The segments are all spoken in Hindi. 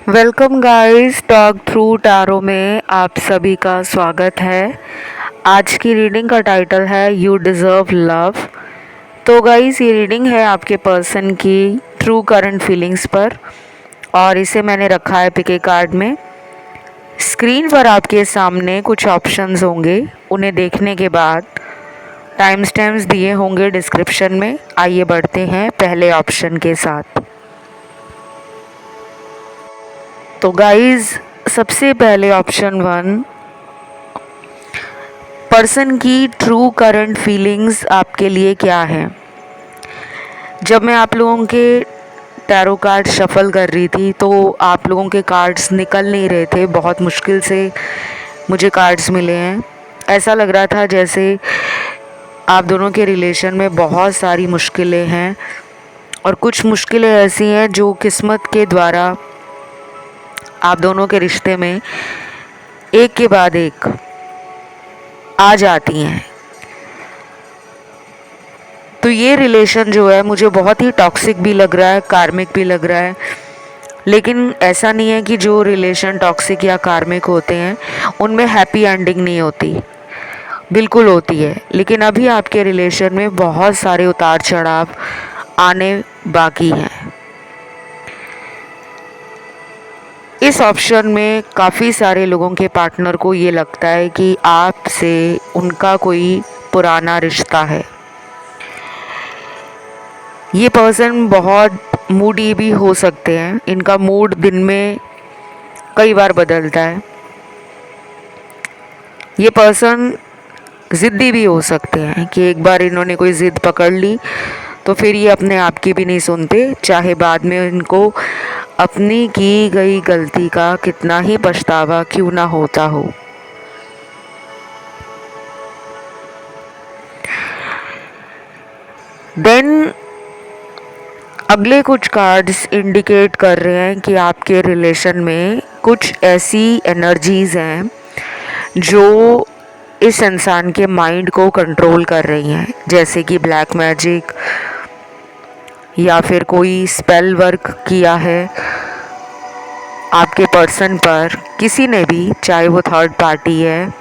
Welcome guys, talk through tarot में आप सभी का स्वागत है। आज की रीडिंग का टाइटल है यू डिज़र्व लव। तो गाइस, ये रीडिंग है आपके पर्सन की ट्रू करंट फीलिंग्स पर और इसे मैंने रखा है पिके कार्ड में। स्क्रीन पर आपके सामने कुछ ऑप्शंस होंगे, उन्हें देखने के बाद टाइम स्टैम्प्स दिए होंगे डिस्क्रिप्शन में। आइए बढ़ते हैं पहले ऑप्शन के साथ। तो गाइस, सबसे पहले ऑप्शन 1, पर्सन की ट्रू करंट फीलिंग्स आपके लिए क्या है। जब मैं आप लोगों के टैरो कार्ड शफल कर रही थी तो आप लोगों के कार्ड्स निकल नहीं रहे थे, बहुत मुश्किल से मुझे कार्ड्स मिले हैं। ऐसा लग रहा था जैसे आप दोनों के रिलेशन में बहुत सारी मुश्किलें हैं और कुछ मुश्किलें ऐसी हैं जो किस्मत के द्वारा आप दोनों के रिश्ते में एक के बाद एक आ जाती हैं। तो ये रिलेशन जो है मुझे बहुत ही टॉक्सिक भी लग रहा है, कार्मिक भी लग रहा है। लेकिन ऐसा नहीं है कि जो रिलेशन टॉक्सिक या कार्मिक होते हैं उनमें हैप्पी एंडिंग नहीं होती, बिल्कुल होती है। लेकिन अभी आपके रिलेशन में बहुत सारे उतार चढ़ाव आने बाकी हैं। इस ऑप्शन में काफ़ी सारे लोगों के पार्टनर को ये लगता है कि आपसे उनका कोई पुराना रिश्ता है। ये पर्सन बहुत मूडी भी हो सकते हैं, इनका मूड दिन में कई बार बदलता है। ये पर्सन ज़िद्दी भी हो सकते हैं कि एक बार इन्होंने कोई ज़िद पकड़ ली तो फिर ये अपने आप की भी नहीं सुनते, चाहे बाद में इनको अपनी की गई गलती का कितना ही पछतावा क्यों ना होता हो। देन अगले कुछ कार्ड्स इंडिकेट कर रहे हैं कि आपके रिलेशन में कुछ ऐसी एनर्जीज़ हैं जो इस इंसान के माइंड को कंट्रोल कर रही हैं, जैसे कि ब्लैक मैजिक या फिर कोई स्पेल वर्क किया है आपके पर्सन पर किसी ने भी, चाहे वो थर्ड पार्टी है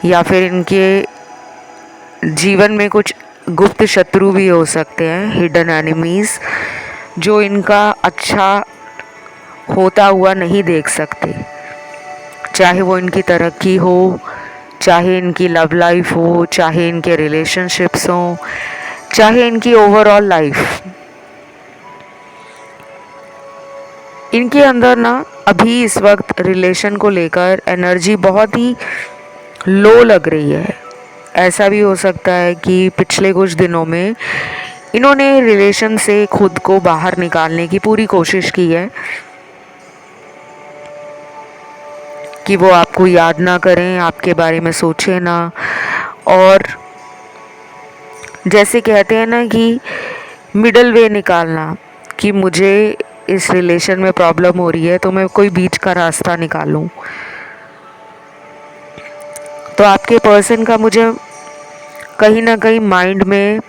या फिर इनके जीवन में कुछ गुप्त शत्रु भी हो सकते हैं, हिडन एनिमीज़, जो इनका अच्छा होता हुआ नहीं देख सकते। चाहे वो इनकी तरक्की हो, चाहे इनकी लव लाइफ हो, चाहे इनके रिलेशनशिप्स हों, चाहे इनकी ओवरऑल लाइफ। इनके अंदर ना अभी इस वक्त रिलेशन को लेकर एनर्जी बहुत ही लो लग रही है। ऐसा भी हो सकता है कि पिछले कुछ दिनों में इन्होंने रिलेशन से खुद को बाहर निकालने की पूरी कोशिश की है कि वो आपको याद ना करें, आपके बारे में सोचे ना। और जैसे कहते हैं ना कि मिडल वे निकालना, कि मुझे इस रिलेशन में प्रॉब्लम हो रही है तो मैं कोई बीच का रास्ता निकालूं। तो आपके पर्सन का मुझे कहीं ना कहीं माइंड में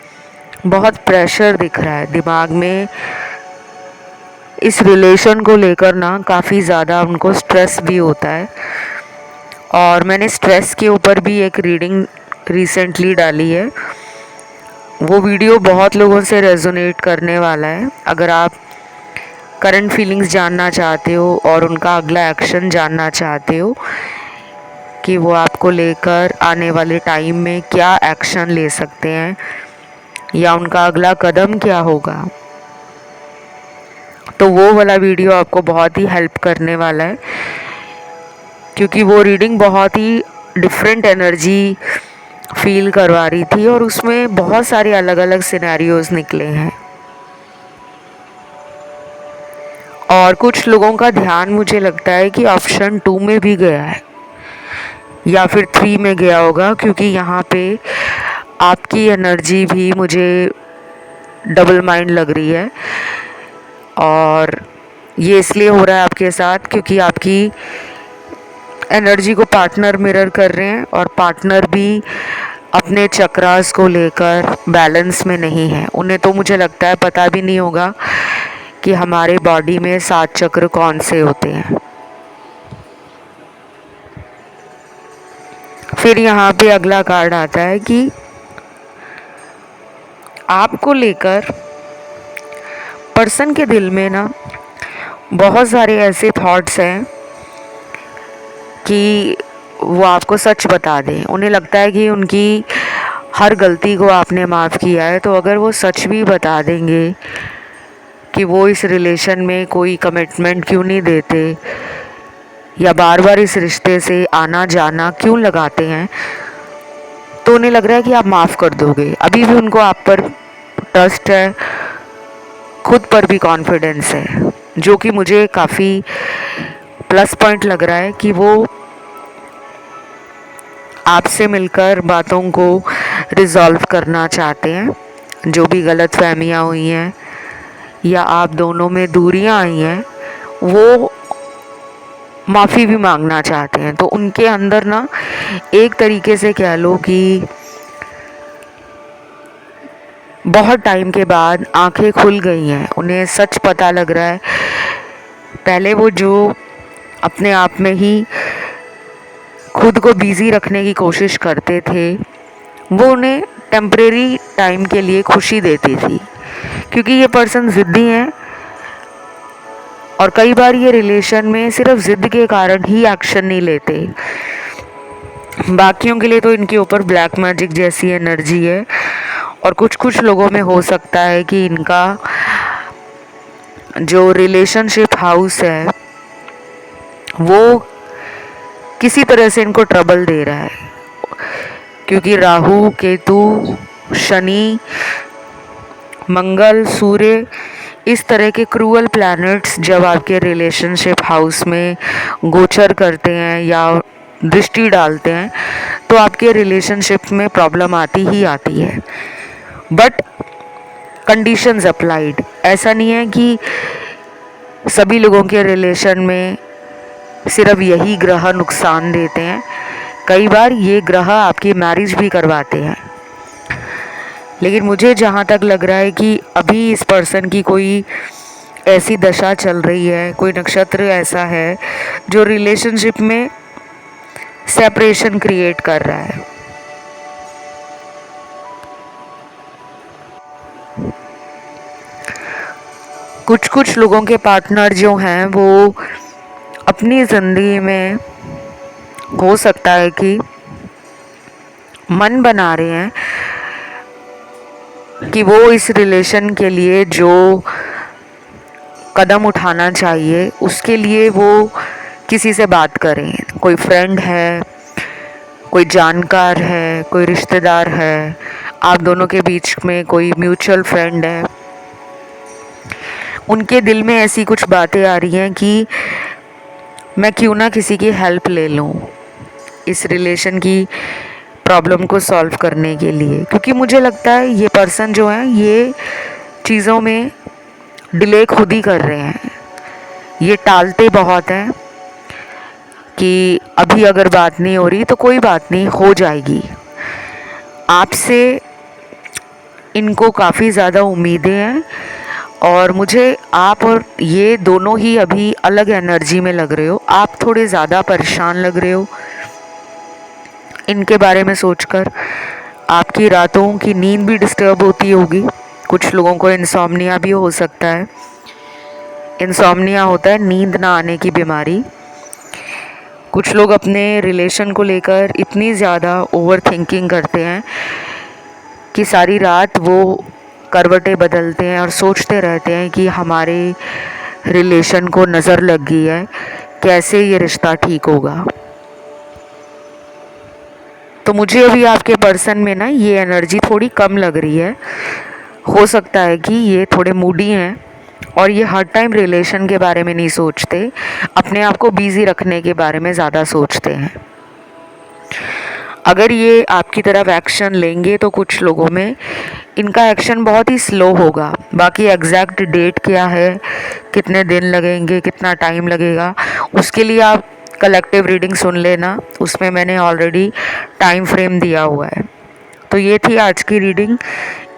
बहुत प्रेशर दिख रहा है, दिमाग में इस रिलेशन को लेकर ना काफ़ी ज़्यादा उनको स्ट्रेस भी होता है। और मैंने स्ट्रेस के ऊपर भी एक रीडिंग रिसेंटली डाली है, वो वीडियो बहुत लोगों से रेजोनेट करने वाला है। अगर आप करंट फीलिंग्स जानना चाहते हो और उनका अगला एक्शन जानना चाहते हो कि वो आपको लेकर आने वाले टाइम में क्या एक्शन ले सकते हैं या उनका अगला कदम क्या होगा, तो वो वाला वीडियो आपको बहुत ही हेल्प करने वाला है, क्योंकि वो रीडिंग बहुत ही डिफरेंट एनर्जी फील करवा रही थी और उसमें बहुत सारे अलग अलग सिनेरियोज निकले हैं। और कुछ लोगों का ध्यान मुझे लगता है कि ऑप्शन 2 में भी गया है या फिर 3 में गया होगा, क्योंकि यहाँ पे आपकी एनर्जी भी मुझे डबल माइंड लग रही है। और ये इसलिए हो रहा है आपके साथ क्योंकि आपकी एनर्जी को पार्टनर मिरर कर रहे हैं और पार्टनर भी अपने चक्रास को लेकर बैलेंस में नहीं है। उन्हें तो मुझे लगता है पता भी नहीं होगा कि हमारे बॉडी में 7 चक्र कौन से होते हैं। फिर यहाँ पे अगला कार्ड आता है कि आपको लेकर पर्सन के दिल में ना बहुत सारे ऐसे थॉट्स हैं कि वो आपको सच बता दें। उन्हें लगता है कि उनकी हर गलती को आपने माफ़ किया है, तो अगर वो सच भी बता देंगे कि वो इस रिलेशन में कोई कमिटमेंट क्यों नहीं देते या बार बार इस रिश्ते से आना जाना क्यों लगाते हैं, तो उन्हें लग रहा है कि आप माफ़ कर दोगे। अभी भी उनको आप पर ट्रस्ट है, खुद पर भी कॉन्फिडेंस है, जो कि मुझे काफ़ी प्लस पॉइंट लग रहा है कि वो आपसे मिलकर बातों को रिजॉल्व करना चाहते हैं। जो भी गलत फहमियाँ हुई हैं या आप दोनों में दूरियां आई हैं, वो माफ़ी भी मांगना चाहते हैं। तो उनके अंदर ना एक तरीके से कह लो कि बहुत टाइम के बाद आंखें खुल गई हैं, उन्हें सच पता लग रहा है। पहले वो जो अपने आप में ही खुद को बिज़ी रखने की कोशिश करते थे, वो उन्हें टेम्परेरी टाइम के लिए खुशी देती थी, क्योंकि ये पर्सन ज़िद्दी हैं और कई बार ये रिलेशन में सिर्फ ज़िद के कारण ही एक्शन नहीं लेते। बाकियों के लिए तो इनके ऊपर ब्लैक मैजिक जैसी एनर्जी है, और कुछ लोगों में हो सकता है कि इनका जो रिलेशनशिप हाउस है वो किसी तरह से इनको ट्रबल दे रहा है, क्योंकि राहु, केतु, शनि, मंगल, सूर्य, इस तरह के क्रूअल प्लैनेट्स जब आपके रिलेशनशिप हाउस में गोचर करते हैं या दृष्टि डालते हैं, तो आपके रिलेशनशिप में प्रॉब्लम आती ही आती है। But conditions applied. ऐसा नहीं है कि सभी लोगों के रिलेशन में सिर्फ यही ग्रह नुकसान देते हैं, कई बार ये ग्रह आपकी मैरिज भी करवाते हैं। लेकिन मुझे जहाँ तक लग रहा है कि अभी इस पर्सन की कोई ऐसी दशा चल रही है, कोई नक्षत्र ऐसा है जो रिलेशनशिप में सेपरेशन क्रिएट कर रहा है। कुछ लोगों के पार्टनर जो हैं वो अपनी ज़िंदगी में हो सकता है कि मन बना रहे हैं कि वो इस रिलेशन के लिए जो कदम उठाना चाहिए उसके लिए वो किसी से बात करें। कोई फ्रेंड है, कोई जानकार है, कोई रिश्तेदार है, आप दोनों के बीच में कोई म्यूचुअल फ्रेंड है। उनके दिल में ऐसी कुछ बातें आ रही हैं कि मैं क्यों ना किसी की हेल्प ले लूँ इस रिलेशन की प्रॉब्लम को सॉल्व करने के लिए, क्योंकि मुझे लगता है ये पर्सन जो है ये चीज़ों में डिले खुद ही कर रहे हैं। ये टालते बहुत हैं कि अभी अगर बात नहीं हो रही तो कोई बात नहीं, हो जाएगी। आपसे इनको काफ़ी ज़्यादा उम्मीदें हैं, और मुझे आप और ये दोनों ही अभी अलग एनर्जी में लग रहे हो। आप थोड़े ज़्यादा परेशान लग रहे हो इनके बारे में सोचकर। आपकी रातों की नींद भी डिस्टर्ब होती होगी। कुछ लोगों को इंसोम्निया भी हो सकता है। इंसोम्निया होता है नींद ना आने की बीमारी। कुछ लोग अपने रिलेशन को लेकर इतनी ज़्यादा ओवर थिंकिंग करते हैं कि सारी रात वो करवटें बदलते हैं और सोचते रहते हैं कि हमारे रिलेशन को नज़र लग गई है, कैसे ये रिश्ता ठीक होगा। तो मुझे अभी आपके पर्सन में ना ये एनर्जी थोड़ी कम लग रही है। हो सकता है कि ये थोड़े मूडी हैं और ये हर टाइम रिलेशन के बारे में नहीं सोचते, अपने आप को बिज़ी रखने के बारे में ज़्यादा सोचते हैं। अगर ये आपकी तरफ एक्शन लेंगे तो कुछ लोगों में इनका एक्शन बहुत ही स्लो होगा। बाकी एग्जैक्ट डेट क्या है, कितने दिन लगेंगे, कितना टाइम लगेगा, उसके लिए आप कलेक्टिव रीडिंग सुन लेना, उसमें मैंने ऑलरेडी टाइम फ्रेम दिया हुआ है। तो ये थी आज की रीडिंग।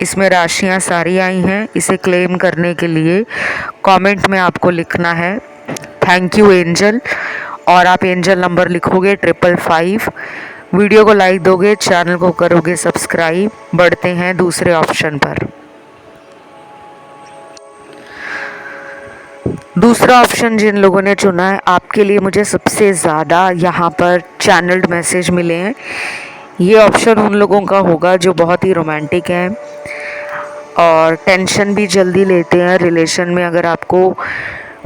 इसमें राशियां सारी आई हैं। इसे क्लेम करने के लिए कमेंट में आपको लिखना है थैंक यू एंजल, और आप एंजल नंबर लिखोगे 555। वीडियो को लाइक दोगे, चैनल को करोगे सब्सक्राइब। बढ़ते हैं दूसरे ऑप्शन पर। दूसरा ऑप्शन जिन लोगों ने चुना है, आपके लिए मुझे सबसे ज़्यादा यहाँ पर चैनल्ड मैसेज मिले हैं। ये ऑप्शन उन लोगों का होगा जो बहुत ही रोमांटिक हैं और टेंशन भी जल्दी लेते हैं रिलेशन में। अगर आपको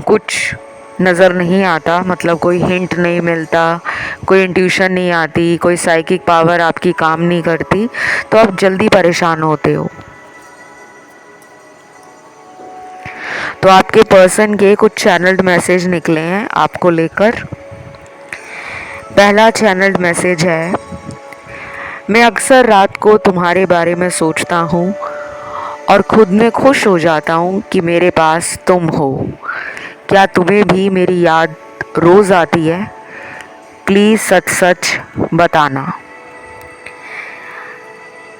कुछ नज़र नहीं आता, मतलब कोई हिंट नहीं मिलता, कोई इंट्यूशन नहीं आती, कोई साइकिक पावर आपकी काम नहीं करती, तो आप जल्दी परेशान होते हो। तो आपके पर्सन के कुछ चैनल्ड मैसेज निकले हैं आपको लेकर। पहला चैनल्ड मैसेज है, मैं अक्सर रात को तुम्हारे बारे में सोचता हूँ और खुद में खुश हो जाता हूँ कि मेरे पास तुम हो। क्या तुम्हें भी मेरी याद रोज़ आती है? प्लीज़ सच सच बताना।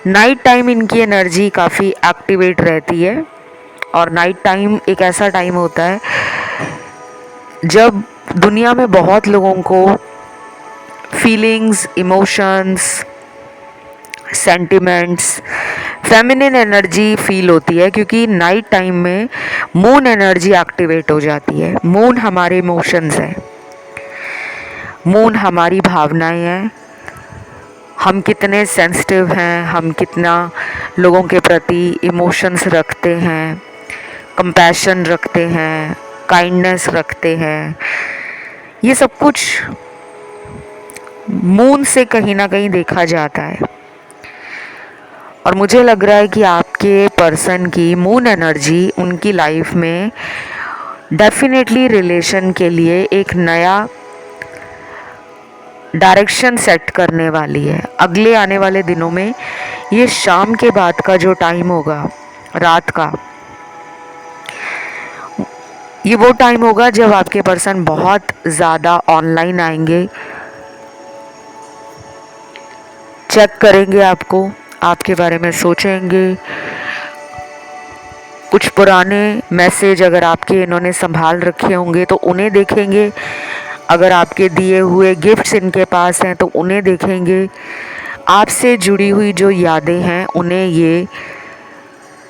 नाइट टाइम इनकी एनर्जी काफ़ी एक्टिवेट रहती है और नाइट टाइम एक ऐसा टाइम होता है जब दुनिया में बहुत लोगों को feelings, emotions, sentiments, feminine energy feel होती है, क्योंकि नाइट टाइम में मून एनर्जी एक्टिवेट हो जाती है। मून हमारे इमोशंस है, मून हमारी भावनाएं हैं, हम कितने सेंसिटिव हैं, हम कितना लोगों के प्रति इमोशंस रखते हैं, कंपैशन रखते हैं, काइंडनेस रखते हैं। ये सब कुछ मून से कहीं ना कहीं देखा जाता है। और मुझे लग रहा है कि आपके पर्सन की मून एनर्जी उनकी लाइफ में डेफिनेटली रिलेशन के लिए एक नया डायरेक्शन सेट करने वाली है। अगले आने वाले दिनों में ये शाम के बाद का जो टाइम होगा, रात का, ये वो टाइम होगा जब आपके पर्सन बहुत ज़्यादा ऑनलाइन आएंगे, चेक करेंगे आपको, आपके बारे में सोचेंगे। कुछ पुराने मैसेज अगर आपके इन्होंने संभाल रखे होंगे तो उन्हें देखेंगे, अगर आपके दिए हुए गिफ्ट्स इनके पास हैं तो उन्हें देखेंगे। आपसे जुड़ी हुई जो यादें हैं उन्हें ये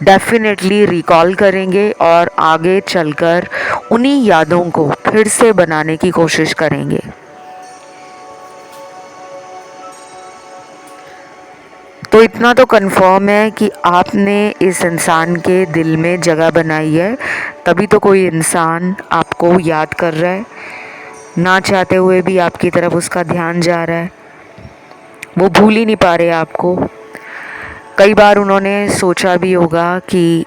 डेफिनेटली रिकॉल करेंगे और आगे चलकर उन्हीं यादों को फिर से बनाने की कोशिश करेंगे। तो इतना तो कंफर्म है कि आपने इस इंसान के दिल में जगह बनाई है, तभी तो कोई इंसान आपको याद कर रहा है, ना चाहते हुए भी आपकी तरफ उसका ध्यान जा रहा है। वो भूल ही नहीं पा रहे आपको। कई बार उन्होंने सोचा भी होगा कि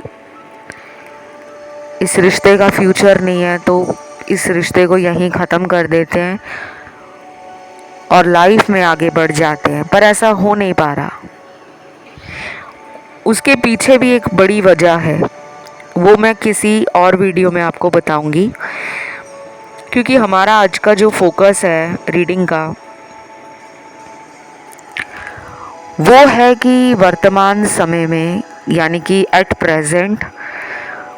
इस रिश्ते का फ्यूचर नहीं है, तो इस रिश्ते को यहीं ख़त्म कर देते हैं और लाइफ में आगे बढ़ जाते हैं, पर ऐसा हो नहीं पा रहा। उसके पीछे भी एक बड़ी वजह है, वो मैं किसी और वीडियो में आपको बताऊंगी, क्योंकि हमारा आज का जो फोकस है रीडिंग का वो है कि वर्तमान समय में, यानी कि एट प्रेजेंट,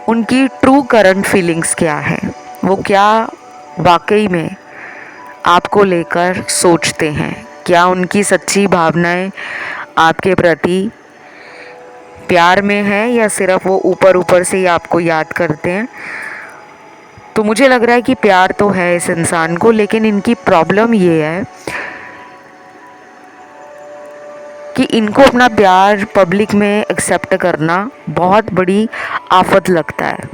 उनकी ट्रू करंट फीलिंग्स क्या है, वो क्या वाकई में आपको लेकर सोचते हैं, क्या उनकी सच्ची भावनाएं आपके प्रति प्यार में है या सिर्फ वो ऊपर ऊपर से ही आपको याद करते हैं। तो मुझे लग रहा है कि प्यार तो है इस इंसान को, लेकिन इनकी प्रॉब्लम ये है कि इनको अपना प्यार पब्लिक में एक्सेप्ट करना बहुत बड़ी आफत लगता है।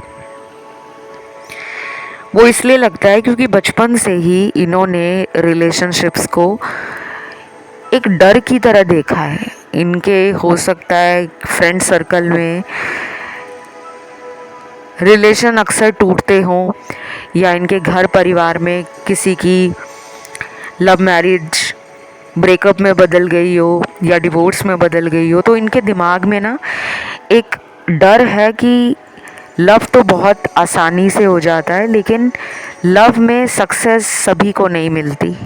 वो इसलिए लगता है क्योंकि बचपन से ही इन्होंने रिलेशनशिप्स को एक डर की तरह देखा है। इनके हो सकता है फ्रेंड सर्कल में रिलेशन अक्सर टूटते हों, या इनके घर परिवार में किसी की लव मैरिज ब्रेकअप में बदल गई हो या डिवोर्स में बदल गई हो, तो इनके दिमाग में ना एक डर है कि लव तो बहुत आसानी से हो जाता है, लेकिन लव में सक्सेस सभी को नहीं मिलती।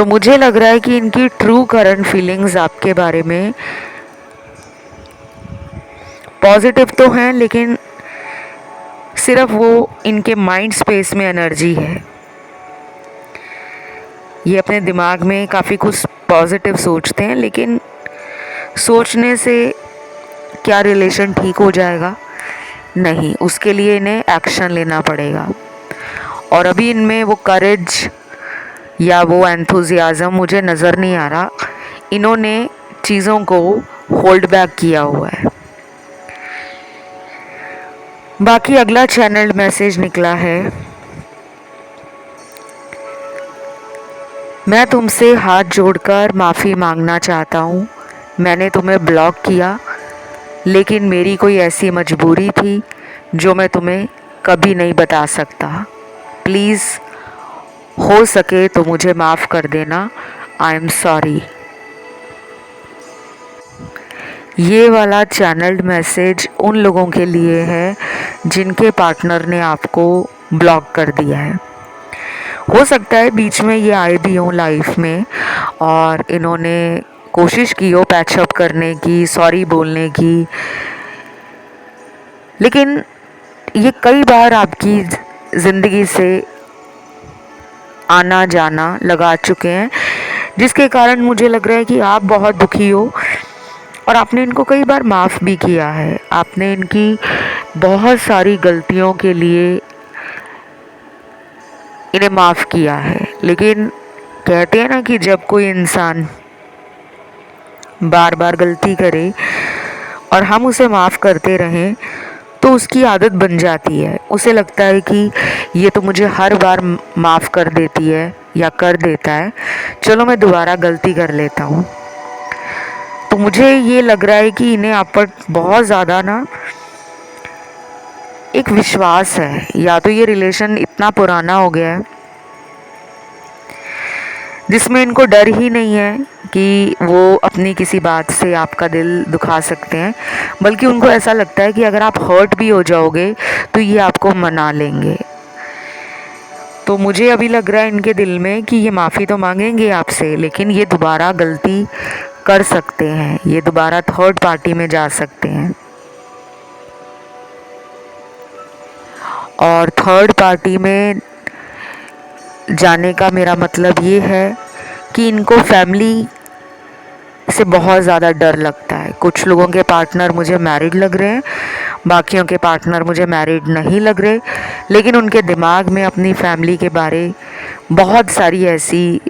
तो मुझे लग रहा है कि इनकी ट्रू करंट फीलिंग्स आपके बारे में पॉजिटिव तो हैं, लेकिन सिर्फ वो इनके माइंड स्पेस में एनर्जी है। ये अपने दिमाग में काफ़ी कुछ पॉजिटिव सोचते हैं, लेकिन सोचने से क्या रिलेशन ठीक हो जाएगा? नहीं, उसके लिए इन्हें एक्शन लेना पड़ेगा। और अभी इनमें वो करेज या वो एंथुजियाज़म मुझे नज़र नहीं आ रहा। इन्होंने चीज़ों को होल्ड बैक किया हुआ है। बाकी अगला चैनल्ड मैसेज निकला है, मैं तुमसे हाथ जोड़कर माफ़ी मांगना चाहता हूँ। मैंने तुम्हें ब्लॉक किया, लेकिन मेरी कोई ऐसी मजबूरी थी जो मैं तुम्हें कभी नहीं बता सकता। प्लीज़ हो सके तो मुझे माफ़ कर देना। I am sorry. ये वाला चैनल्ड मैसेज उन लोगों के लिए है जिनके पार्टनर ने आपको ब्लॉक कर दिया है। हो सकता है बीच में ये आए भी हों लाइफ में और इन्होंने कोशिश की हो पैचअप करने की, सॉरी बोलने की, लेकिन ये कई बार आपकी ज़िंदगी से आना जाना लगा चुके हैं, जिसके कारण मुझे लग रहा है कि आप बहुत दुखी हो और आपने इनको कई बार माफ़ भी किया है। आपने इनकी बहुत सारी गलतियों के लिए इन्हें माफ़ किया है, लेकिन कहते हैं ना कि जब कोई इंसान बार बार गलती करे और हम उसे माफ़ करते रहें तो उसकी आदत बन जाती है। उसे लगता है कि ये तो मुझे हर बार माफ़ कर देती है या कर देता है, चलो मैं दोबारा गलती कर लेता हूँ। तो मुझे ये लग रहा है कि इन्हें आप पर बहुत ज़्यादा ना एक विश्वास है, या तो ये रिलेशन इतना पुराना हो गया है जिसमें इनको डर ही नहीं है कि वो अपनी किसी बात से आपका दिल दुखा सकते हैं, बल्कि उनको ऐसा लगता है कि अगर आप हर्ट भी हो जाओगे तो ये आपको मना लेंगे। तो मुझे अभी लग रहा है इनके दिल में कि ये माफ़ी तो मांगेंगे आपसे, लेकिन ये दोबारा गलती कर सकते हैं, ये दोबारा थर्ड पार्टी में जा सकते हैं। और थर्ड पार्टी में जाने का मेरा मतलब ये है कि इनको फैमिली से बहुत ज़्यादा डर लगता है। कुछ लोगों के पार्टनर मुझे मैरिड लग रहे हैं, बाकियों के पार्टनर मुझे मैरिड नहीं लग रहे, लेकिन उनके दिमाग में अपनी फैमिली के बारे बहुत सारी ऐसी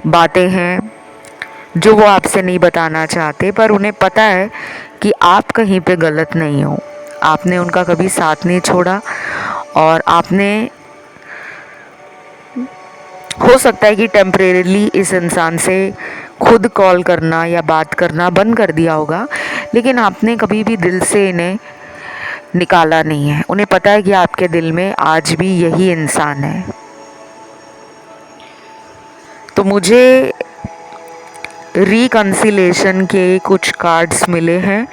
बातें हैं जो वो आपसे नहीं बताना चाहते, पर उन्हें पता है कि आप कहीं पे गलत नहीं हो। आपने उनका कभी साथ नहीं छोड़ा और आपने हो सकता है कि टेम्परेरीली इस इंसान से खुद कॉल करना या बात करना बंद कर दिया होगा, लेकिन आपने कभी भी दिल से इन्हें निकाला नहीं है। उन्हें पता है कि आपके दिल में आज भी यही इंसान है। तो मुझे रिकन्सिलेशन के कुछ कार्ड्स मिले हैं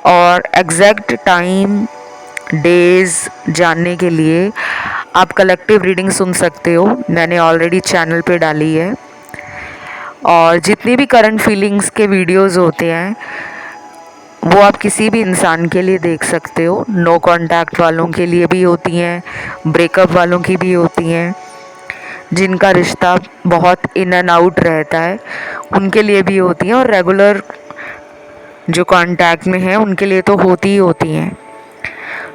और एग्जैक्ट टाइम डेज जानने के लिए आप कलेक्टिव रीडिंग सुन सकते हो। मैंने ऑलरेडी चैनल पे डाली है। और जितनी भी करंट फीलिंग्स के वीडियोस होते हैं वो आप किसी भी इंसान के लिए देख सकते हो। नो कांटेक्ट वालों के लिए भी होती हैं, ब्रेकअप वालों की भी होती हैं, जिनका रिश्ता बहुत इन एंड आउट रहता है उनके लिए भी होती हैं, और रेगुलर जो कांटेक्ट में है उनके लिए तो होती ही होती हैं।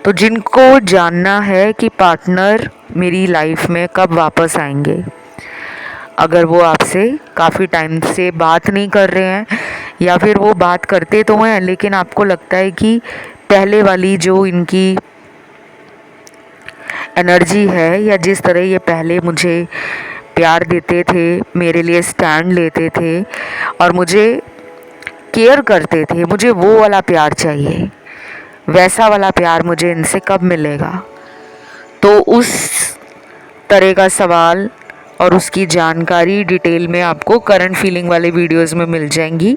तो जिनको जानना है कि पार्टनर मेरी लाइफ में कब वापस आएंगे, अगर वो आपसे काफ़ी टाइम से बात नहीं कर रहे हैं या फिर वो बात करते तो हैं लेकिन आपको लगता है कि पहले वाली जो इनकी एनर्जी है या जिस तरह ये पहले मुझे प्यार देते थे, मेरे लिए स्टैंड लेते थे और मुझे केयर करते थे, मुझे वो वाला प्यार चाहिए, वैसा वाला प्यार मुझे इनसे कब मिलेगा। तो उस तरह का सवाल और उसकी जानकारी डिटेल में आपको करंट फीलिंग वाले वीडियोस में मिल जाएंगी,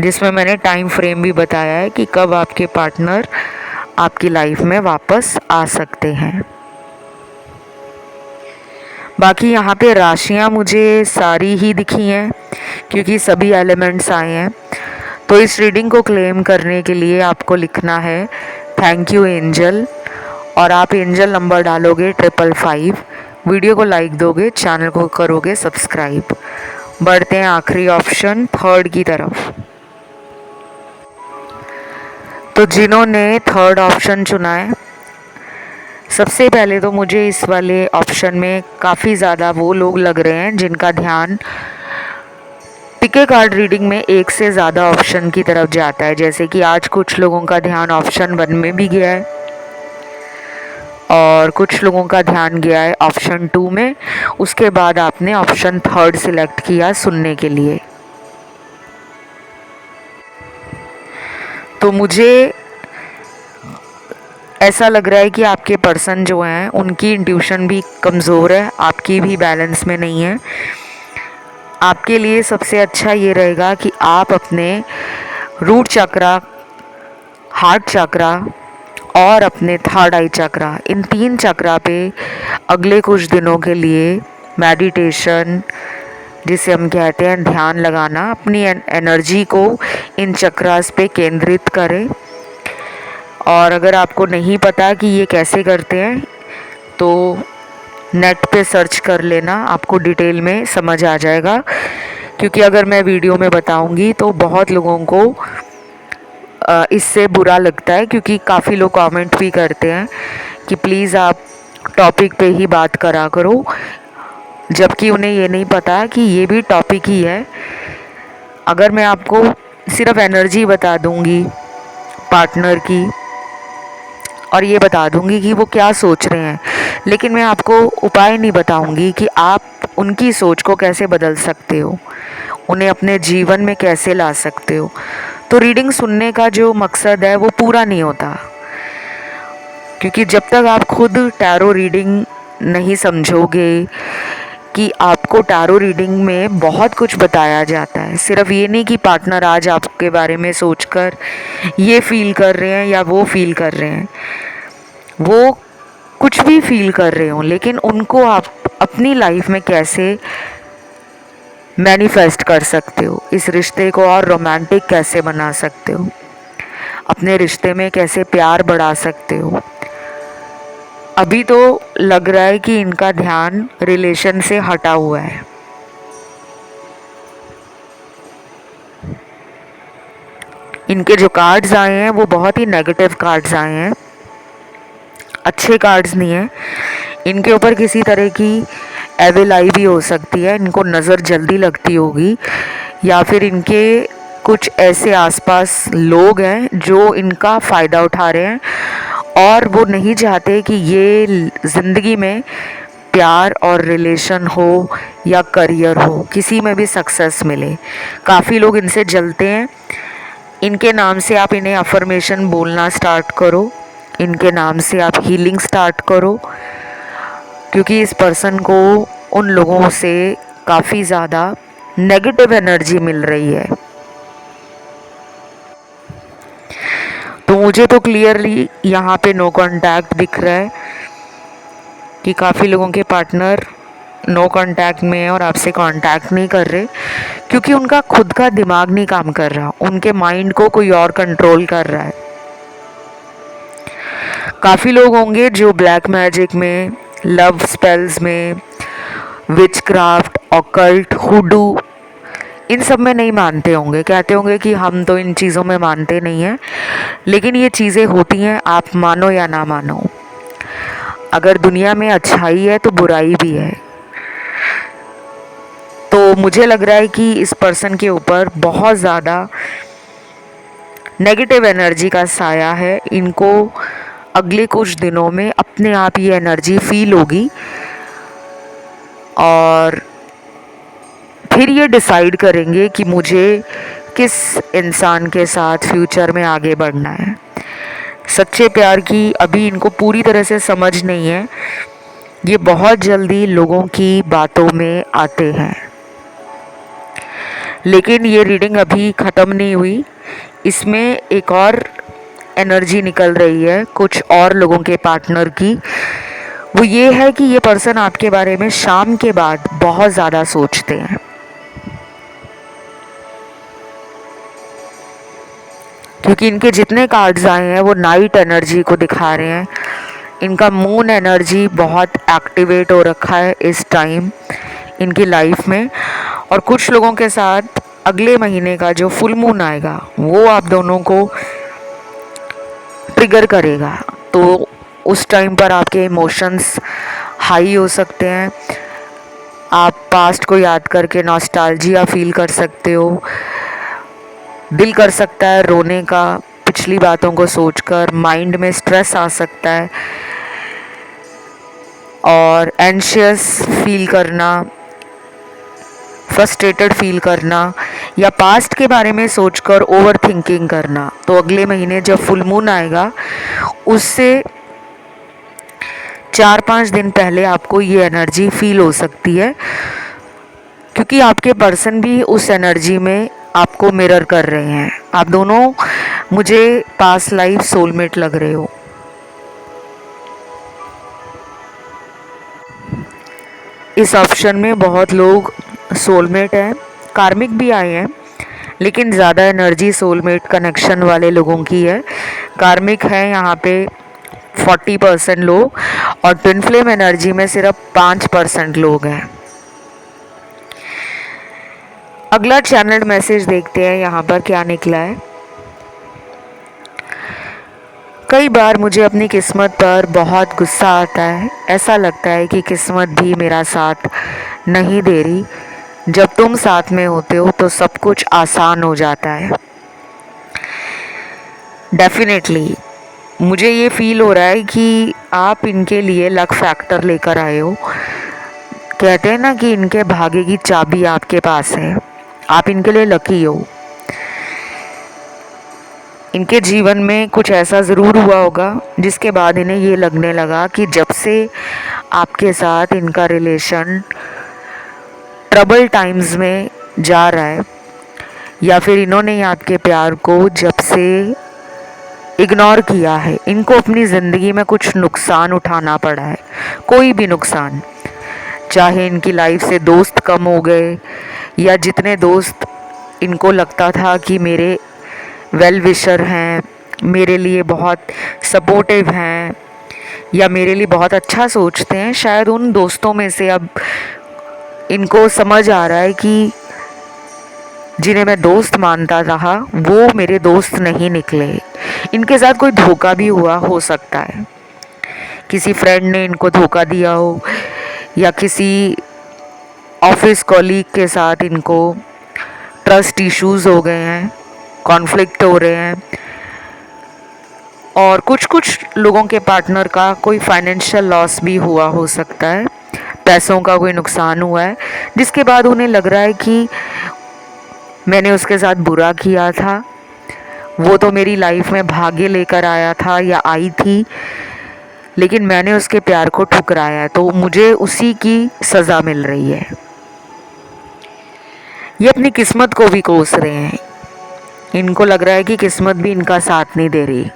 जिसमें मैंने टाइम फ्रेम भी बताया है कि कब आपके पार्टनर आपकी लाइफ में वापस आ सकते हैं। बाकी यहाँ पे राशियाँ मुझे सारी ही दिखी हैं क्योंकि सभी एलिमेंट्स आए हैं। तो इस रीडिंग को क्लेम करने के लिए आपको लिखना है थैंक यू एंजल, और आप एंजल नंबर डालोगे 555, वीडियो को लाइक दोगे, चैनल को करोगे सब्सक्राइब। बढ़ते हैं आखिरी ऑप्शन थर्ड की तरफ। तो जिन्होंने थर्ड ऑप्शन चुना है, सबसे पहले तो मुझे इस वाले ऑप्शन में काफ़ी ज़्यादा वो लोग लग रहे हैं जिनका ध्यान पिके कार्ड रीडिंग में एक से ज़्यादा ऑप्शन की तरफ जाता है। जैसे कि आज कुछ लोगों का ध्यान ऑप्शन 1 में भी गया है और कुछ लोगों का ध्यान गया है ऑप्शन 2 में। उसके बाद आपने ऑप्शन थर्ड सिलेक्ट किया सुनने के लिए। तो मुझे ऐसा लग रहा है कि आपके पर्सन जो हैं उनकी इंट्यूशन भी कमज़ोर है, आपकी भी बैलेंस में नहीं है। आपके लिए सबसे अच्छा ये रहेगा कि आप अपने रूट चक्रा, हार्ट चक्रा और अपने थर्ड आई चक्रा, इन 3 चक्रा पे अगले कुछ दिनों के लिए मेडिटेशन, जिसे हम कहते हैं ध्यान लगाना, अपनी एनर्जी को इन चक्रास पे केंद्रित करें। और अगर आपको नहीं पता कि ये कैसे करते हैं तो नेट पे सर्च कर लेना, आपको डिटेल में समझ आ जाएगा। क्योंकि अगर मैं वीडियो में बताऊंगी तो बहुत लोगों को इससे बुरा लगता है, क्योंकि काफ़ी लोग कमेंट भी करते हैं कि प्लीज़ आप टॉपिक पे ही बात करा करो, जबकि उन्हें ये नहीं पता कि ये भी टॉपिक ही है। अगर मैं आपको सिर्फ एनर्जी बता दूंगी पार्टनर की और ये बता दूंगी कि वो क्या सोच रहे हैं, लेकिन मैं आपको उपाय नहीं बताऊंगी कि आप उनकी सोच को कैसे बदल सकते हो, उन्हें अपने जीवन में कैसे ला सकते हो, तो रीडिंग सुनने का जो मकसद है वो पूरा नहीं होता। क्योंकि जब तक आप खुद टैरो रीडिंग नहीं समझोगे कि आपको टैरो रीडिंग में बहुत कुछ बताया जाता है, सिर्फ ये नहीं कि पार्टनर आज आपके बारे में सोचकर ये फील कर रहे हैं या वो फील कर रहे हैं, वो कुछ भी फील कर रहे हो, लेकिन उनको आप अपनी लाइफ में कैसे मैनिफेस्ट कर सकते हो, इस रिश्ते को और रोमांटिक कैसे बना सकते हो, अपने रिश्ते में कैसे प्यार बढ़ा सकते हो। अभी तो लग रहा है कि इनका ध्यान रिलेशन से हटा हुआ है। इनके जो कार्ड्स आए हैं वो बहुत ही नेगेटिव कार्ड्स आए हैं, अच्छे कार्ड्स नहीं हैं। इनके ऊपर किसी तरह की एविल आई भी हो सकती है, इनको नज़र जल्दी लगती होगी, या फिर इनके कुछ ऐसे आसपास लोग हैं जो इनका फ़ायदा उठा रहे हैं और वो नहीं चाहते कि ये ज़िंदगी में प्यार और रिलेशन हो या करियर हो, किसी में भी सक्सेस मिले। काफ़ी लोग इनसे जलते हैं। इनके नाम से आप इन्हें अफर्मेशन बोलना स्टार्ट करो, इनके नाम से आप हीलिंग स्टार्ट करो, क्योंकि इस पर्सन को उन लोगों से काफ़ी ज़्यादा नेगेटिव एनर्जी मिल रही है। तो मुझे तो क्लियरली यहाँ पे नो कांटेक्ट दिख रहा है कि काफ़ी लोगों के पार्टनर नो कांटेक्ट में है और आपसे कांटेक्ट नहीं कर रहे, क्योंकि उनका खुद का दिमाग नहीं काम कर रहा, उनके माइंड को कोई और कंट्रोल कर रहा है। काफ़ी लोग होंगे जो ब्लैक मैजिक में, लव स्पेल्स में, विच क्राफ्ट, ऑकल्ट, हुडू, इन सब में नहीं मानते होंगे, कहते होंगे कि हम तो इन चीज़ों में मानते नहीं हैं, लेकिन ये चीज़ें होती हैं, आप मानो या ना मानो। अगर दुनिया में अच्छाई है तो बुराई भी है। तो मुझे लग रहा है कि इस पर्सन के ऊपर बहुत ज़्यादा नेगेटिव एनर्जी का साया है। इनको अगले कुछ दिनों में अपने आप ये एनर्जी फील होगी और फिर ये डिसाइड करेंगे कि मुझे किस इंसान के साथ फ्यूचर में आगे बढ़ना है। सच्चे प्यार की अभी इनको पूरी तरह से समझ नहीं है, ये बहुत जल्दी लोगों की बातों में आते हैं। लेकिन ये रीडिंग अभी ख़त्म नहीं हुई, इसमें एक और एनर्जी निकल रही है कुछ और लोगों के पार्टनर की। वो ये है कि ये पर्सन आपके बारे में शाम के बाद बहुत ज़्यादा सोचते हैं। क्योंकि इनके जितने कार्ड्स आए हैं वो नाइट एनर्जी को दिखा रहे हैं। इनका मून एनर्जी बहुत एक्टिवेट हो रखा है इस टाइम इनकी लाइफ में। और कुछ लोगों के साथ अगले महीने का जो फुल मून आएगा वो आप दोनों को ट्रिगर करेगा। तो उस टाइम पर आपके इमोशंस हाई हो सकते हैं। आप पास्ट को याद करके नॉस्टैल्जिया फील कर सकते हो। दिल कर सकता है रोने का पिछली बातों को सोचकर। माइंड में स्ट्रेस आ सकता है और एंशियस फील करना, फ्रस्ट्रेटेड फील करना या पास्ट के बारे में सोचकर ओवर थिंकिंग करना। तो अगले महीने जब फुल मून आएगा उससे 4-5 दिन पहले आपको ये एनर्जी फील हो सकती है, क्योंकि आपके पर्सन भी उस एनर्जी में आपको मिरर कर रहे हैं। आप दोनों मुझे पास्ट लाइफ सोलमेट लग रहे हो। इस ऑप्शन में बहुत लोग सोलमेट हैं, कार्मिक भी आए हैं, लेकिन ज़्यादा एनर्जी सोलमेट कनेक्शन वाले लोगों की है। कार्मिक है यहाँ पे 40% लोग और ट्विन फ्लेम एनर्जी में सिर्फ 5% लोग हैं। अगला चैनल्ड मैसेज देखते हैं यहाँ पर क्या निकला है। कई बार मुझे अपनी किस्मत पर बहुत गुस्सा आता है। ऐसा लगता है कि किस्मत भी मेरा साथ नहीं दे रही। जब तुम साथ में होते हो तो सब कुछ आसान हो जाता है। डेफिनेटली मुझे ये फील हो रहा है कि आप इनके लिए लक फैक्टर लेकर आए हो। कहते हैं ना कि इनके भाग्य की चाबी आपके पास है। आप इनके लिए लकी हो। इनके जीवन में कुछ ऐसा ज़रूर हुआ होगा जिसके बाद इन्हें ये लगने लगा कि जब से आपके साथ इनका रिलेशन ट्रबल टाइम्स में जा रहा है, या फिर इन्होंने आपके प्यार को जब से इग्नोर किया है, इनको अपनी ज़िंदगी में कुछ नुकसान उठाना पड़ा है। कोई भी नुकसान, चाहे इनकी लाइफ से दोस्त कम हो गए या जितने दोस्त इनको लगता था कि मेरे वेल विशर हैं, मेरे लिए बहुत सपोर्टिव हैं या मेरे लिए बहुत अच्छा सोचते हैं, शायद उन दोस्तों में से अब इनको समझ आ रहा है कि जिन्हें मैं दोस्त मानता रहा वो मेरे दोस्त नहीं निकले। इनके साथ कोई धोखा भी हुआ हो सकता है। किसी फ्रेंड ने इनको धोखा दिया हो या किसी ऑफिस कॉलीग के साथ इनको ट्रस्ट इश्यूज हो गए हैं, कॉन्फ्लिक्ट हो रहे हैं। और कुछ लोगों के पार्टनर का कोई फाइनेंशियल लॉस भी हुआ हो सकता है, पैसों का कोई नुकसान हुआ है, जिसके बाद उन्हें लग रहा है कि मैंने उसके साथ बुरा किया था। वो तो मेरी लाइफ में भाग्य लेकर आया था या आई थी, लेकिन मैंने उसके प्यार को ठुकराया है, तो मुझे उसी की सज़ा मिल रही है। ये अपनी किस्मत को भी कोस रहे हैं। इनको लग रहा है कि किस्मत भी इनका साथ नहीं दे रही।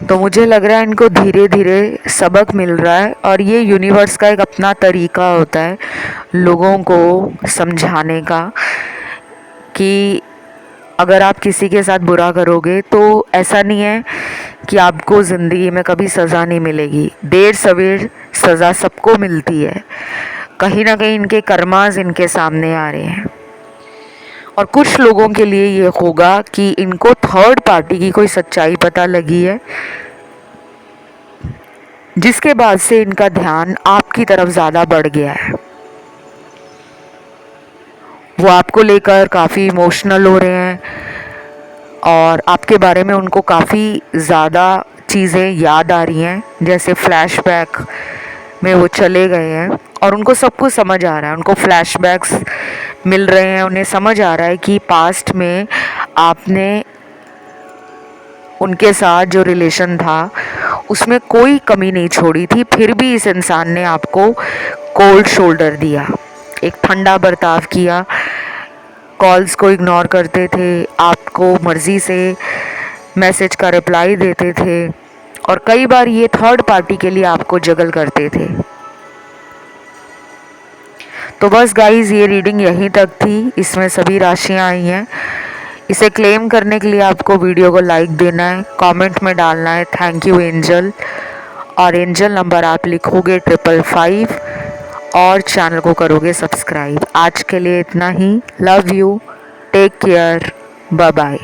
तो मुझे लग रहा है इनको धीरे धीरे सबक मिल रहा है और ये यूनिवर्स का एक अपना तरीका होता है लोगों को समझाने का कि अगर आप किसी के साथ बुरा करोगे तो ऐसा नहीं है कि आपको ज़िंदगी में कभी सज़ा नहीं मिलेगी। देर सवेर सज़ा सबको मिलती है। कहीं ना कहीं इनके कर्मास इनके सामने आ रहे हैं। और कुछ लोगों के लिए ये होगा कि इनको थर्ड पार्टी की कोई सच्चाई पता लगी है, जिसके बाद से इनका ध्यान आपकी तरफ ज़्यादा बढ़ गया है। वो आपको लेकर काफ़ी इमोशनल हो रहे हैं और आपके बारे में उनको काफ़ी ज़्यादा चीज़ें याद आ रही हैं, जैसे फ्लैशबैक में वो चले गए हैं और उनको सब कुछ समझ आ रहा है। उनको फ्लैशबैक्स मिल रहे हैं। उन्हें समझ आ रहा है कि पास्ट में आपने उनके साथ जो रिलेशन था उसमें कोई कमी नहीं छोड़ी थी, फिर भी इस इंसान ने आपको कोल्ड शोल्डर दिया, एक ठंडा बर्ताव किया, कॉल्स को इग्नोर करते थे, आपको मर्ज़ी से मैसेज का रिप्लाई देते थे और कई बार ये थर्ड पार्टी के लिए आपको जगल करते थे। तो बस गाइज ये रीडिंग यहीं तक थी, इसमें सभी राशियां आई हैं। इसे क्लेम करने के लिए आपको वीडियो को लाइक देना है, कमेंट में डालना है थैंक यू एंजल, और एंजल नंबर आप लिखोगे 555 और चैनल को करोगे सब्सक्राइब। आज के लिए इतना ही। Love you, take care, bye bye.